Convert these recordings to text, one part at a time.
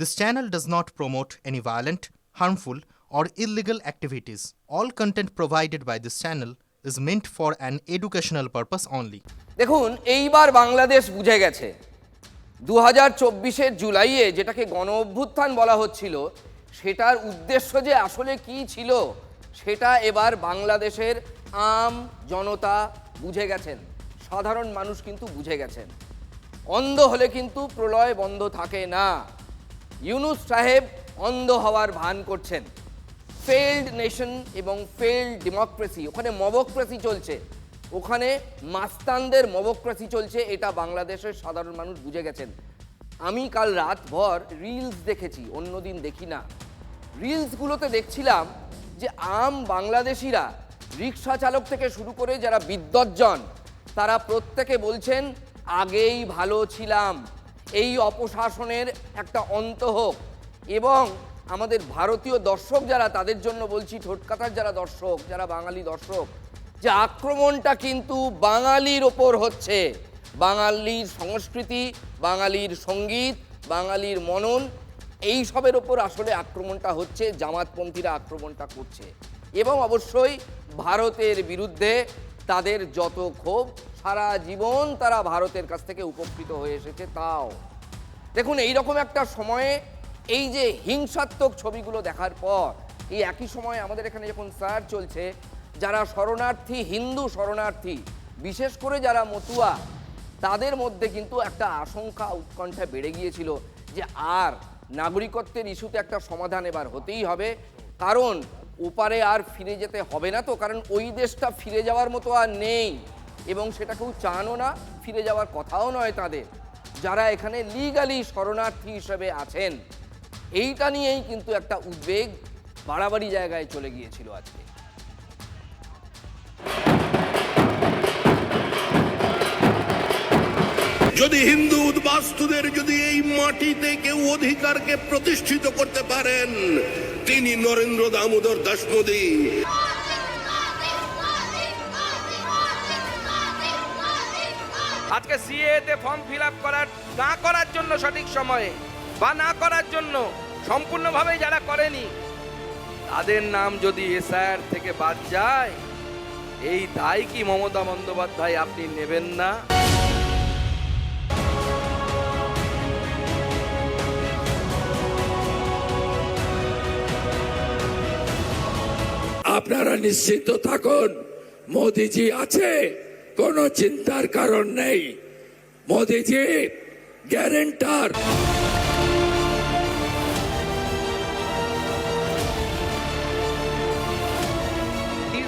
This channel does not promote any violent, harmful, or illegal activities. All content provided by this channel is meant for an educational purpose only. দেখুন, এইবার বাংলাদেশ বুঝে গেছে 2024-এর জুলাইয়ে যেটাকে গণ অভ্যুত্থান বলা হচ্ছিল সেটার উদ্দেশ্য যে আসলে কি ছিল সেটা এবার বাংলাদেশের আম জনতা বুঝে গেছেন। সাধারণ মানুষ কিন্তু বুঝে গেছেন। অন্ধ হলে কিন্তু প্রলয় বন্ধ থাকে না। ইউনূস সাহেব অন্ধ হওয়ার ভান করছেন। ফেইল্ড নেশন এবং ফেইল্ড ডেমোক্রেসি, ওখানে মবক্রেসি চলছে, ওখানে মাস্তানদের মবক্রেসি চলছে, এটা বাংলাদেশের সাধারণ মানুষ বুঝে গেছেন। আমি কাল রাতভর রিলস দেখেছি, অন্যদিন দেখি না। রিলসগুলোতে দেখছিলাম যে আম বাংলাদেশিরা রিক্সা চালক থেকে শুরু করে যারা বিদ্বজ্জন তারা প্রত্যেকে বলছেন আগেই ভালো ছিলাম, এই অপশাসনের একটা অন্ত হোক। এবং আমাদের ভারতীয় দর্শক যারা, তাদের জন্য বলছি, ঠোঁটকাটার যারা দর্শক, যারা বাঙালি দর্শক, যে আক্রমণটা কিন্তু বাঙালির ওপর হচ্ছে। বাঙালির সংস্কৃতি, বাঙালির সঙ্গীত, বাঙালির মনন, এই সবের ওপর আসলে আক্রমণটা হচ্ছে, জামাতপন্থীরা আক্রমণটা করছে। এবং অবশ্যই ভারতের বিরুদ্ধে তাদের যত ক্ষোভ, সারা জীবন তারা ভারতের কাছ থেকে উপকৃত হয়ে এসেছে। তাও দেখুন, এইরকম একটা সময়ে এই যে হিংসাত্মক ছবিগুলো দেখার পর, এই একই সময়ে আমাদের এখানে যখন সার্চ চলছে, যারা শরণার্থী, হিন্দু শরণার্থী, বিশেষ করে যারা মতুয়া, তাদের মধ্যে কিন্তু একটা আশঙ্কা, উৎকণ্ঠা বেড়ে গিয়েছিল যে আর নাগরিকত্বের ইস্যুতে একটা সমাধান এবার হতেই হবে। কারণ ওপারে আর ফিরে যেতে হবে না তো, কারণ ওই দেশটা ফিরে যাওয়ার মতো আর নেই, এবং সেটা কেউ চানও না, ফিরে যাওয়ার কথাও নয় তাদের, যারা এখানে লিগালি শরণার্থী হিসেবে আছেন। এইটা নিয়েই কিন্তু একটা উদ্বেগ বাড়াবাড়ি জায়গায় চলে গিয়েছিল আজকে। যদি হিন্দু উদ্বাস্তুদের যদি এই মাটিতে কেউ অধিকারকে প্রতিষ্ঠিত করতে পারেন, তিনি নরেন্দ্র দামোদর দাস মোদী। আজকে সিএতে ফর্ম ফিল আপ না করার জন্য সঠিক সময়ে বা না করার জন্য সম্পূর্ণভাবে যারা করেনি তাদের নাম যদি এসআইআর থেকে বাদ যায়, এই দায় কি মমতা বন্দ্যোপাধ্যায় আপনি নেবেন না? আপনারা নিশ্চিত থাকুন, মোদিজি আছে, কোনো চিন্তার কারণ নেই। মোদিজি গ্যারেন্টার।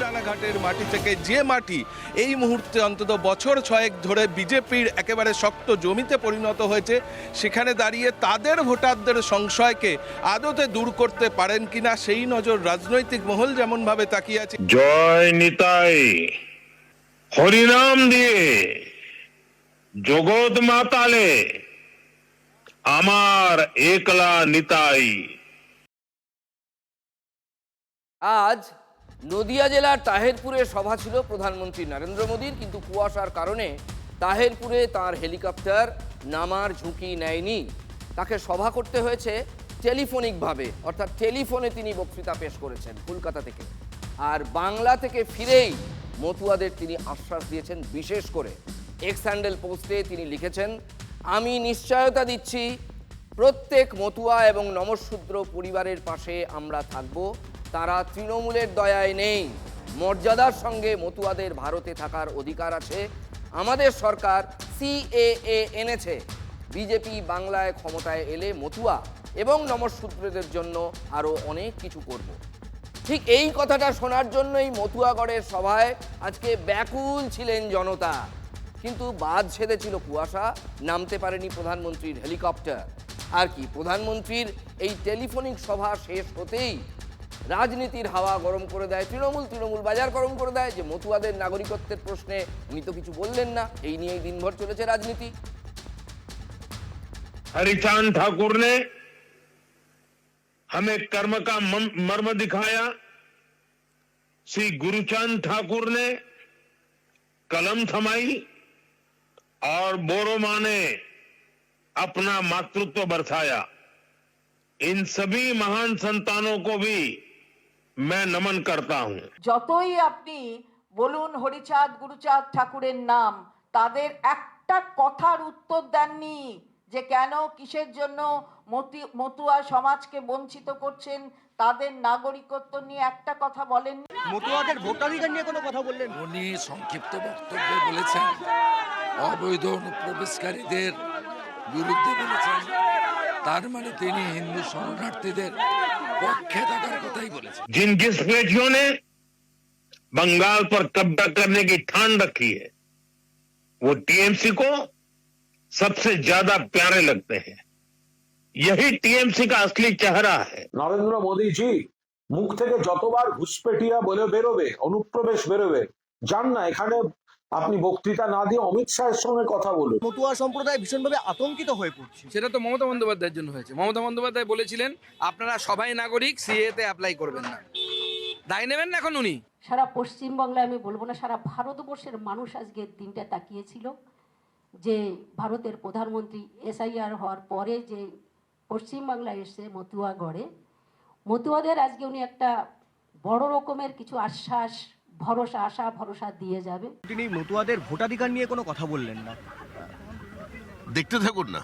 রানাঘাটের মাটি থেকে যে মাটি এই মুহূর্তে অন্তত বছর 6 ধরে বিজেপির একেবারে শক্ত জমিতে পরিণত হয়েছে, সেখানে দাঁড়িয়ে তাদের ভোটারদের সংশয়কে আদতে দূর করতে পারেন কিনা সেই নজর রাজনৈতিক মহল যেমন ভাবে তাকিয়ে আছে। জয় নিতাই, হরিনাম দিয়ে জগৎ মাতালে আমার একলা নিতাই। আজ নদিয়া জেলার তাহেরপুরে সভা ছিল প্রধানমন্ত্রী নরেন্দ্র মোদীর, কিন্তু কুয়াশার কারণে তাহেরপুরে তার হেলিকপ্টার নামার ঝুঁকি নেয়নি। তাকে সভা করতে হয়েছে টেলিফোনিকভাবে, অর্থাৎ টেলিফোনে তিনি বক্তৃতা পেশ করেছেন কলকাতা থেকে। আর বাংলা থেকে ফিরেই মতুয়াদের তিনি আশ্বাস দিয়েছেন। বিশেষ করে এক্স হ্যান্ডেল পোস্টে তিনি লিখেছেন, আমি নিশ্চয়তা দিচ্ছি প্রত্যেক মতুয়া এবং নমশূদ্র পরিবারের পাশে আমরা থাকব। তারা তৃণমূলের দয়ায় নেই, মর্যাদার সঙ্গে মতুয়াদের ভারতে থাকার অধিকার আছে। আমাদের সরকার সিএএ এনেছে, বিজেপি বাংলায় ক্ষমতায় এলে মতুয়া এবং নমশূদ্রদের জন্য আরও অনেক কিছু করব। ঠিক এই কথাটা শোনার জন্যই মতুয়াগড়ের সভায় আজকে ব্যাকুল ছিলেন জনতা। কিন্তু বাদ ছেদেছিল কুয়াশা, নামতে পারেনি প্রধানমন্ত্রীর হেলিকপ্টার। আর কি, প্রধানমন্ত্রীর এই টেলিফোনিক সভা শেষ হতেই রাজনীতির হাওয়া গরম করে দেয় তৃণমূল বাজার গরম করে দেয় যে মতুয়াদের নাগরিকত্বের প্রশ্নে উনি তো কিছু বললেন না। এই নিয়েই দিনভর চলেছে রাজনীতি। हरिचांद ठाकुर ने हमें कर्म का मर्म दिखाया, श्री गुरुचांद ठाकुर ने कलम थमाई और बोरोमा ने अपना मातृत्व बरसाया। इन सभी महान संतानों को भी मैं नमन करता हूं। যতই আপনি বলুন হরিচাঁদ গুরুচাঁদ ঠাকুরের নাম, তাদের একটা কথার উত্তর দেননি যে কেন কিসের জন্য মতুয়া সমাজকে বঞ্চিত করছেন, তাদের নাগরিকত্ব নিয়ে একটা কথা বলেননি। মতুয়াদের ভোটাধিকার নিয়ে কোনো কথা বললেন? উনি সংক্ষিপ্ত বক্তব্যে বলেছেন অবৈধ অনুপ্রবেশকারীদের বিরুদ্ধে বলেছেন, তার মানে তিনি হিন্দু শরণার্থীদের পক্ষে থাকার কথাই বলেছেন। जिन घुसपैठियों ने बंगाल पर कब्जा करने की ठान रखी है वो टीएमसी को सबसे ज्यादा प्यारे लगते हैं। यही टीएमसी का असली चेहरा है। নরেন্দ্র মোদীজি মুখ থেকে যতবার ঘুষপেটিয়া বলে বেরোবে, অনুপ্রবেশ বেরোবে, যান না এখানে আপনি বক্তৃতা না দিয়ে অমিত শাহের সঙ্গে কথা বলুন। মতুয়া সম্প্রদায় ভীষণভাবে আতঙ্কিত হয়ে পড়ছে। সেটা তো মমতা বন্দ্যোপাধ্যায়ের জন্য হয়েছে। মমতা বন্দ্যোপাধ্যায় বলেছিলেন আপনারা সবাই নাগরিক, সিএতে অ্যাপ্লাই করবেন না। দায় নেবেন না এখন উনি? সারা পশ্চিমবাংলায়, আমি বলবো না সারা ভারতবর্ষের মানুষ আজকে দিনটা তাকিয়েছিল যে ভারতের প্রধানমন্ত্রী এসআইআর হওয়ার পরে যে পশ্চিমবাংলায় এসে মতুয়াগড়ে মতুয়াদের আজকে উনি একটা বড় রকমের কিছু আশ্বাস, ভরসা, আশা ভরসা দিয়ে যাবে। তিনি মতুয়াদের ভোটাধিকার নিয়ে কোনো কথা বললেন না। দেখতে থাকুন না,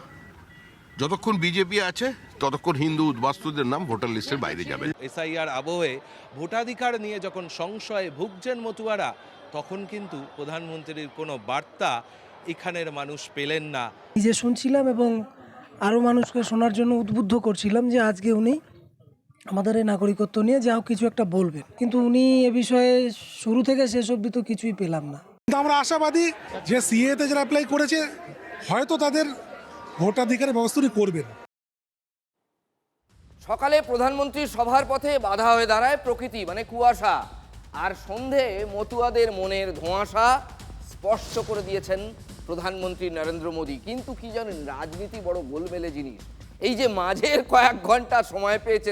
যতক্ষণ বিজেপি আছে ততক্ষণ হিন্দু উদ্বাস্তুদের নাম ভোটার লিস্টের বাইরে যাবে। এসআইআর আবহে ভোটাধিকার নিয়ে যখন সংশয়ে ভুগছেন মতুয়ারা, তখন কিন্তু প্রধানমন্ত্রীর কোনো বার্তা এখানের মানুষ পেলেন না। নিজে শুনছিলাম এবং আরও মানুষকে শোনার জন্য উদ্বুদ্ধ করছিলাম যে আজকে উনি আমাদের এই নাগরিকত্ব নিয়ে যাও কিছু একটা বলবেন, কিন্তু উনি এ বিষয়ে শুরু থেকে শেষ অবধি তো কিছুই পেলাম না। আমরা আশাবাদী যে সিএতে যারা অ্যাপ্লাই করেছে হয়তো তাদের ভোটাধিকারের ব্যবস্থা করবেন। সকালে প্রধানমন্ত্রীর সভার পথে বাধা হয়ে দাঁড়ায় প্রকৃতি, মানে কুয়াশা, আর সন্ধে মতুয়াদের মনের ধোঁয়াশা স্পষ্ট করে দিয়েছেন প্রধানমন্ত্রী নরেন্দ্র মোদী। কিন্তু কি জানেন, রাজনীতি বড় গোলমেলে জিনিস। এই যে মাঝের কয়েক ঘন্টা সময় পেয়েছে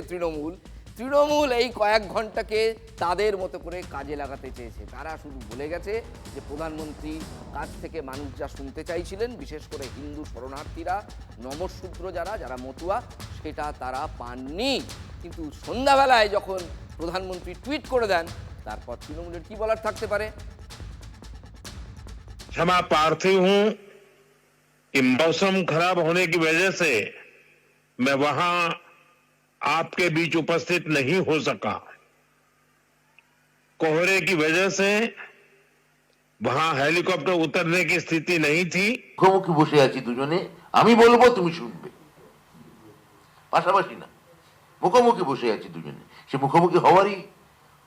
তৃণমূল এই কয়েক ঘন্টাকে তাদের মতো করে কাজে লাগাতে চেয়েছে। তারা শুধু বলে গেছে যে প্রধানমন্ত্রীর কাছ থেকে মানুষ যা শুনতে চাইছিলেন, বিশেষ করে হিন্দু শরণার্থীরা, নমশূদ্র যারা মতুয়া, সেটা তারা পাননি। কিন্তু সন্ধ্যাবেলায় যখন প্রধানমন্ত্রী টুইট করে দেন, তারপর তৃণমূলের কি বলার থাকতে পারে? क्षमा प्रार्थी हूं कि मौसम खराब होने की वजह से मैं वहां आपके बीच उपस्थित नहीं हो सका। कोहरे की वजह से वहां हेलीकॉप्टर उतरने की स्थिति नहीं थी। মুখোমুখি বসে আছি দুজনে, আমি বলবো তুমি শুনবে, পাশাপাশি না, মুখোমুখি বসে আছি দুজনে। সে মুখোমুখি হওয়ারই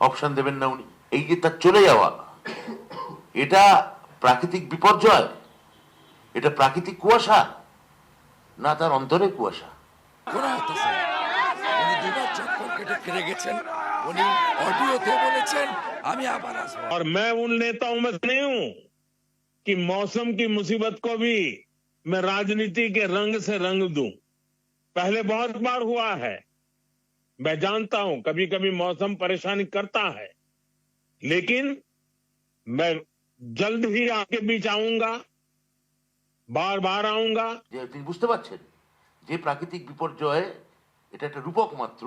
অপশন দেবেন না উনি। এই যে তার চলে যাওয়া, এটা প্রাকৃতিক বিপর্যয়, এটা প্রাকৃতিক কুয়াশা, না তার অন্তরে কুয়াশা? কোনো হতাশা নেই। উনি দুবার চক্কর কেটে ফিরে গেছেন, উনি অডিওতে বলেছেন আমি আবার আসবো। और मैं उन नेताओं में नहीं हूं कि मौसम की मुसीबत को भी मैं राजनीति के रंग से रंग दूं। पहले बहुत बार हुआ है, मैं जानता हूं कभी कभी मौसम परेशानी करता है, लेकिन मैं जल्द ही आपके बीच आऊंगा, बार बार आऊंगा। যে তিনি বুঝতে পারছেন যে প্রাকৃতিক বিপর্যয় এটা একটা রূপক মাত্র,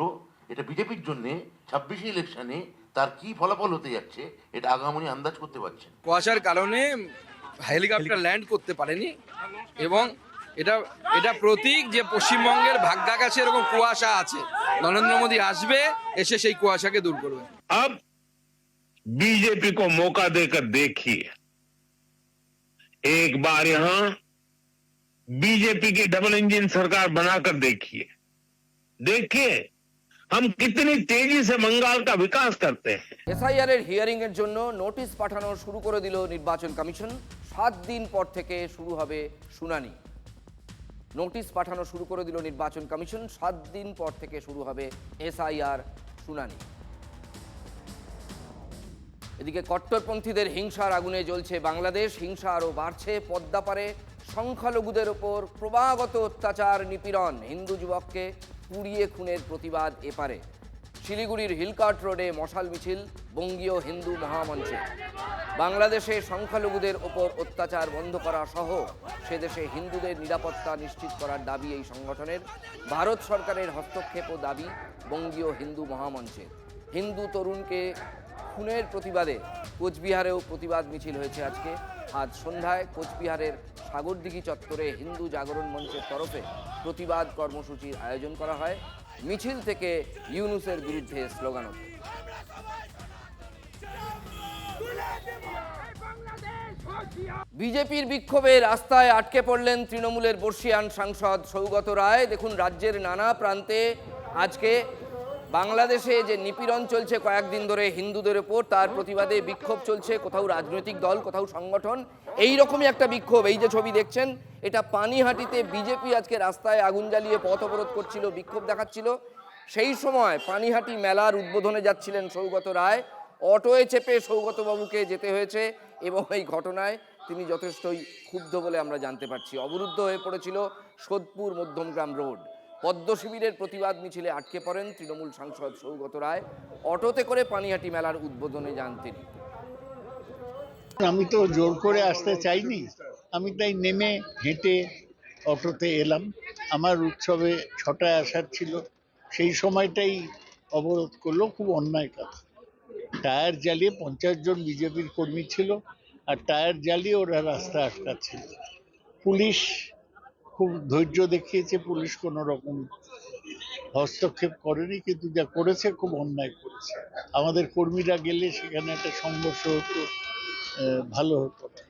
এটা বিজেপির জন্য 26 ইলেকশনে তার কি ফলাফল হতে যাচ্ছে এটা আগামী আন্দাজ করতে পারছেন। কুয়াশার কারণে হেলিকপ্টার ল্যান্ড করতে পারেনি, এবং এটা প্রতীক যে পশ্চিমবঙ্গের ভাগ্যাকাশে এরকম কুয়াশা আছে। নরেন্দ্র মোদী আসবে, এসে সেই কুয়াশাকে দূর করবে। अब बीजेपी को मौका देकर देखिए, एक बार यहां बीजेपी की डबल इंजन सरकार बनाकर देखिए हम कितनी तेजी से बंगाल का विकास करते हैं। এসআইআর এর হিয়ারিং এর জন্য নোটিশ পাঠানো শুরু করে দিল নির্বাচন কমিশন। 7 দিন পর থেকে শুরু হবে শুনানি। নোটিশ পাঠানো শুরু করে দিল নির্বাচন কমিশন। 7 দিন পর থেকে শুরু হবে এসআইআর শুনানি। এদিকে কট্টরপন্থীদের হিংসার আগুনে জ্বলছে বাংলাদেশ। হিংসা আরও বাড়ছে। পদ্মাপাড়ে সংখ্যালঘুদের ওপর ক্রমাগত অত্যাচার, নিপীড়ন, হিন্দু যুবককে পুড়িয়ে খুনের প্রতিবাদ এপারে। শিলিগুড়ির হিলকার্ট রোডে মশাল মিছিল বঙ্গীয় হিন্দু মহামঞ্চে। বাংলাদেশে সংখ্যালঘুদের ওপর অত্যাচার বন্ধ করা সহ সে দেশে হিন্দুদের নিরাপত্তা নিশ্চিত করার দাবি এই সংগঠনের। ভারত সরকারের হস্তক্ষেপও দাবি বঙ্গীয় হিন্দু মহামঞ্চে। হিন্দু তরুণকে খুনের প্রতিবাদে কোচবিহারেও প্রতিবাদ মিছিল হয়েছে আজকে। আজ সন্ধ্যায় কোচবিহারের সাগরদিঘি চত্বরে হিন্দু জাগরণ মঞ্চের তরফে প্রতিবাদ কর্মসূচির আয়োজন করা হয়। মিছিল থেকে ইউনূসের বিরুদ্ধে স্লোগান ওঠে। বিজেপির বিক্ষোভে রাস্তায় আটকে পড়লেন তৃণমূলের বর্ষীয়ান সাংসদ সৌগত রায়। দেখুন, রাজ্যের নানা প্রান্তে আজকে বাংলাদেশে যে নিপীড়ন চলছে কয়েকদিন ধরে হিন্দুদের ওপর, তার প্রতিবাদে বিক্ষোভ চলছে। কোথাও রাজনৈতিক দল, কোথাও সংগঠন, এই রকমই একটা বিক্ষোভ। এই যে ছবি দেখছেন, এটা পানিহাটিতে বিজেপি আজকে রাস্তায় আগুন জ্বালিয়ে পথ অবরোধ করছিল, বিক্ষোভ দেখাচ্ছিল। সেই সময় পানিহাটি মেলার উদ্বোধনে যাচ্ছিলেন সৌগত রায়। অটোয় চেপে সৌগতবাবুকে যেতে হয়েছে এবং এই ঘটনায় তিনি যথেষ্টই ক্ষুব্ধ বলে আমরা জানতে পারছি। অবরুদ্ধ হয়ে পড়েছিল সোদপুর মধ্যমগ্রাম রোড। পদ্ম শিবিরের প্রতিবাদ মিছিলে আটকে পড়েন তৃণমূল সাংসদ সৌগত রায়। অটোতে করে পানিহাটি মেলার উদ্বোধনে যান তিনি। আমি তো জোর করে আসতে চাইনি, আমি তাই নেমে হেঁটে অটোতে এলাম। আমার উৎসবে 6টায় আসার ছিল, সেই সময়টাই অবরোধ করলো। খুব অন্যায় কথা। টায়ার জ্বালিয়ে 50 জন বিজেপির কর্মী ছিল, আর টায়ার জ্বালিয়ে ওরা রাস্তা আটকাচ্ছিল। পুলিশ খুব ধৈর্য দেখিয়েছে, পুলিশ কোনো রকম হস্তক্ষেপ করেনি, কিন্তু যা করেছে খুব অন্যায় করেছে। আমাদের কর্মীরা গেলে সেখানে একটা সংঘর্ষ হতো, ভালো হতো না।